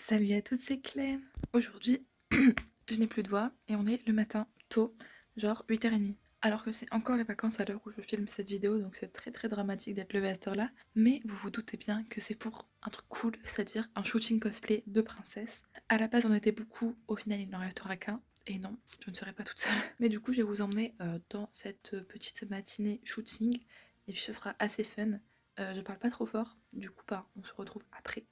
Salut à toutes, c'est Clem. Aujourd'hui, je n'ai plus de voix et on est le matin tôt, genre 8h30. Alors que c'est encore les vacances à l'heure où je filme cette vidéo, donc c'est très très dramatique d'être levé à cette heure-là. Mais vous vous doutez bien que c'est pour un truc cool, c'est-à-dire un shooting cosplay de princesse. À la base, on était beaucoup, au final, il n'en restera qu'un. Et non, je ne serai pas toute seule. Mais du coup, je vais vous emmener dans cette petite matinée shooting. Et puis ce sera assez fun. Je parle pas trop fort, du coup, on se retrouve après.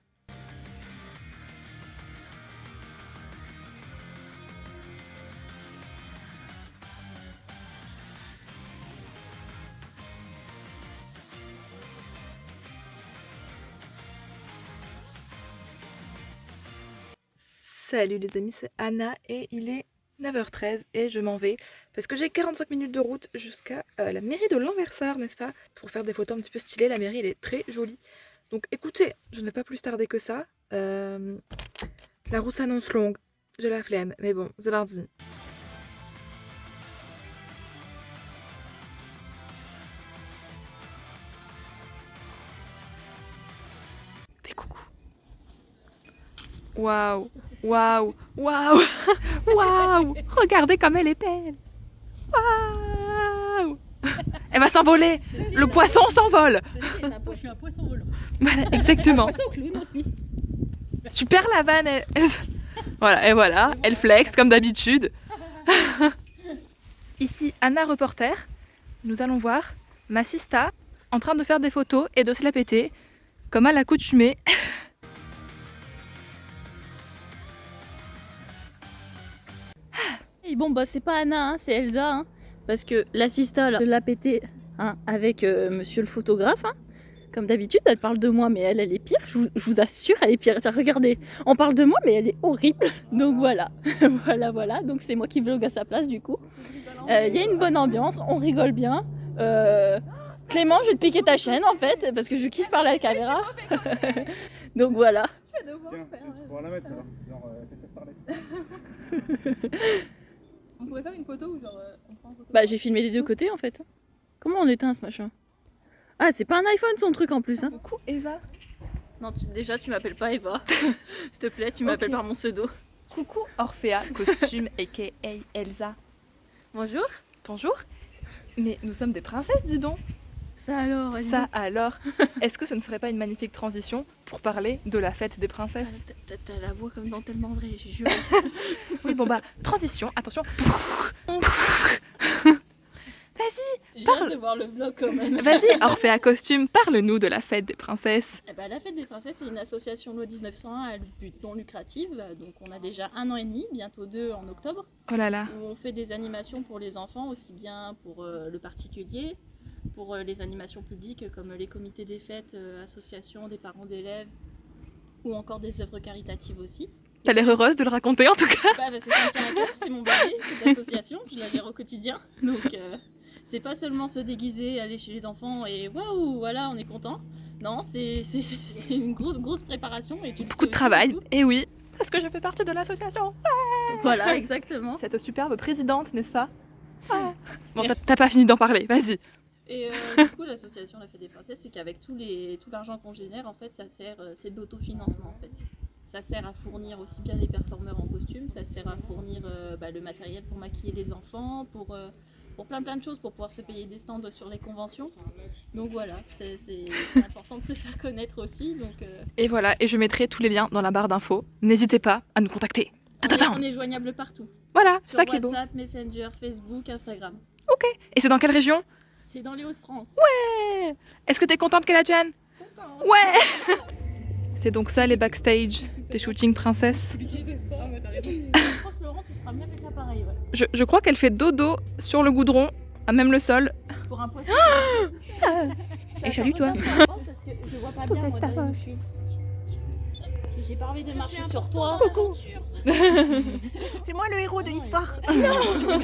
Salut les amis, c'est Anna et il est 9h13 et je m'en vais parce que j'ai 45 minutes de route jusqu'à la mairie de Lambersart, n'est-ce pas? Pour faire des photos un petit peu stylées, la mairie elle est très jolie. Donc écoutez, je ne vais pas plus tarder que ça. La route s'annonce longue, j'ai la flemme, mais bon, c'est parti. Fais coucou. Waouh, waouh, waouh, waouh, regardez comme elle est belle. Waouh. Elle va s'envoler. Le poisson s'envole. Je suis un poisson volant. Voilà, exactement. Un poisson clown aussi. Super la vanne. Voilà, et voilà, elle flex comme d'habitude. Ici, Anna reporter. Nous allons voir ma sista en train de faire des photos et de se la péter, comme à l'accoutumée. Et bon bah c'est pas Anna, hein, c'est Elsa. Hein, parce que l'assista là, l'a pété hein, avec monsieur le photographe. Hein. Comme d'habitude, elle parle de moi, mais elle est pire. Je vous assure, elle est pire. Tiens, regardez, on parle de moi, mais elle est horrible. Donc voilà, voilà. Donc c'est moi qui vlog à sa place du coup. Il y a une bonne ambiance, on rigole bien. Clément, je vais te piquer ta chaîne en fait, parce que je kiffe parler à la caméra. Donc voilà. Tiens, tu pourras la mettre celle-là, genre fais ça Starlet. On pourrait faire une photo ou genre on prend une photo. Bah j'ai filmé des deux côtés en fait. Comment on éteint ce machin? Ah c'est pas un iPhone son truc en plus hein. Coucou Eva. Non déjà tu m'appelles pas Eva. S'il te plaît tu m'appelles par mon pseudo. Coucou Orphea, costume aka Elsa. Bonjour. Bonjour. Mais nous sommes des princesses, dis donc. Ça alors, vas-y. Ça alors, est-ce que ce ne serait pas une magnifique transition pour parler de la fête des princesses? T'as la voix comme dans Tellement Vrai, j'ai juré. Oui bon transition, attention. Vas-y, J'ai parle. hâte de voir le vlog quand même. Vas-y, Orphea Costume, parle-nous de la fête des princesses. Eh ben, la Fête des Princesses, c'est une association loi 1901 à but non lucratif. Donc on a déjà 1 an et demi, bientôt 2 en octobre, Oh là là. où on fait des animations pour les enfants, aussi bien pour le particulier, pour les animations publiques comme les comités des fêtes, associations des parents d'élèves, ou encore des œuvres caritatives aussi. T'as l'air heureuse de le raconter en tout cas. Bah, parce que ça me tient à cœur, c'est mon bébé, cette association, je la gère au quotidien. Donc c'est pas seulement se déguiser, aller chez les enfants et waouh, voilà, on est content. Non, c'est une grosse préparation et tu le sais Beaucoup de aussi, travail, du coup. et oui. Parce que je fais partie de l'association. Voilà, exactement. Cette superbe présidente, n'est-ce pas? Ouais. Bon, Merci. t'as pas fini d'en parler, vas-y. Et du coup, l'association La Fête des Princesses, c'est qu'avec tout l'argent qu'on génère, en fait, ça sert, c'est de l'autofinancement en fait. Ça sert à fournir aussi bien les performeurs en costume, ça sert à fournir le matériel pour maquiller les enfants, pour plein de choses, pour pouvoir se payer des stands sur les conventions. Donc voilà, c'est important de se faire connaître aussi. Donc, Et voilà, et je mettrai tous les liens dans la barre d'infos. N'hésitez pas à nous contacter. on est joignable partout. Voilà, c'est Sur ça qui est beau. WhatsApp, Messenger, Facebook, Instagram. Ok. Et c'est dans quelle région? C'est dans les Hauts-de-France. Ouais. Est-ce que t'es contente, Kela-chan? Ouais. C'est donc ça les backstage des shootings princesses. Utiliser ça. Ah, mais t'as raison. Je crois que Laurent, tu seras mieux avec l'appareil. Ouais. Je crois qu'elle fait dodo sur le goudron, à même le sol. Pour un poisson. Et salut, toi. Parce que je vois pas bien moi derrière où je suis. Si j'ai pas envie de marcher sur toi. C'est moi le héros de l'histoire.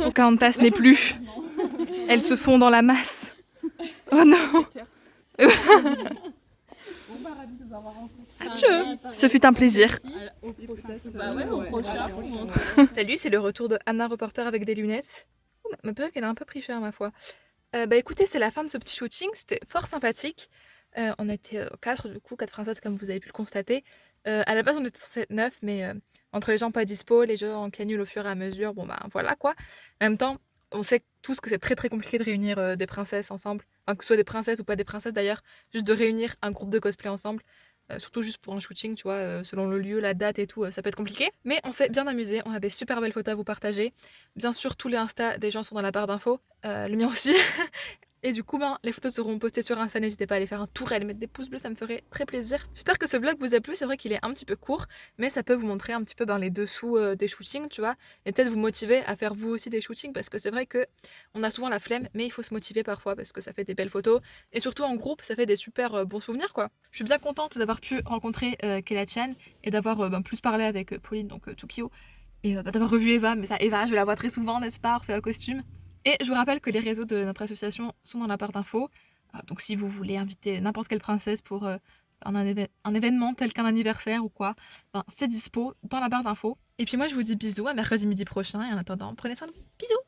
Pocahontas n'est plus. Elles se fond dans la masse. Oh non. Bon bah ravi de vous avoir rencontré. Ce fut un plaisir. Au prochain. Bah ouais, au prochain. Salut, c'est le retour de Anna reporter avec des lunettes. Ouh, ma perruque elle a un peu pris cher ma foi. Écoutez, c'est la fin de ce petit shooting, c'était fort sympathique. On était 4 du coup, 4 princesses comme vous avez pu le constater. À la base, on était censé être 9, mais entre les gens pas dispo, les gens qui annulent au fur et à mesure, bon bah voilà quoi. En même temps, on sait tous que c'est très très compliqué de réunir des princesses ensemble. Enfin, que ce soit des princesses ou pas des princesses d'ailleurs, juste de réunir un groupe de cosplay ensemble. Surtout juste pour un shooting, tu vois, selon le lieu, la date et tout, ça peut être compliqué. Mais on s'est bien amusé, on a des super belles photos à vous partager. Bien sûr, tous les Insta des gens sont dans la barre d'infos, le mien aussi. Et du coup, ben, les photos seront postées sur Insta, n'hésitez pas à aller faire un tour et à aller mettre des pouces bleus, ça me ferait très plaisir. J'espère que ce vlog vous a plu, c'est vrai qu'il est un petit peu court, mais ça peut vous montrer un petit peu les dessous des shootings, tu vois, et peut-être vous motiver à faire vous aussi des shootings, parce que c'est vrai que on a souvent la flemme, mais il faut se motiver parfois, parce que ça fait des belles photos, et surtout en groupe, ça fait des super bons souvenirs, quoi. Je suis bien contente d'avoir pu rencontrer Kela-chan, et d'avoir plus parlé avec Pauline, donc Tsukio, et d'avoir revu Eva, mais ça, Eva, je la vois très souvent, n'est-ce pas, refait un costume. Et je vous rappelle que les réseaux de notre association sont dans la barre d'infos. Donc si vous voulez inviter n'importe quelle princesse pour un événement tel qu'un anniversaire ou quoi, ben, c'est dispo dans la barre d'infos. Et puis moi je vous dis bisous à mercredi midi prochain et en attendant, prenez soin de vous. Bisous!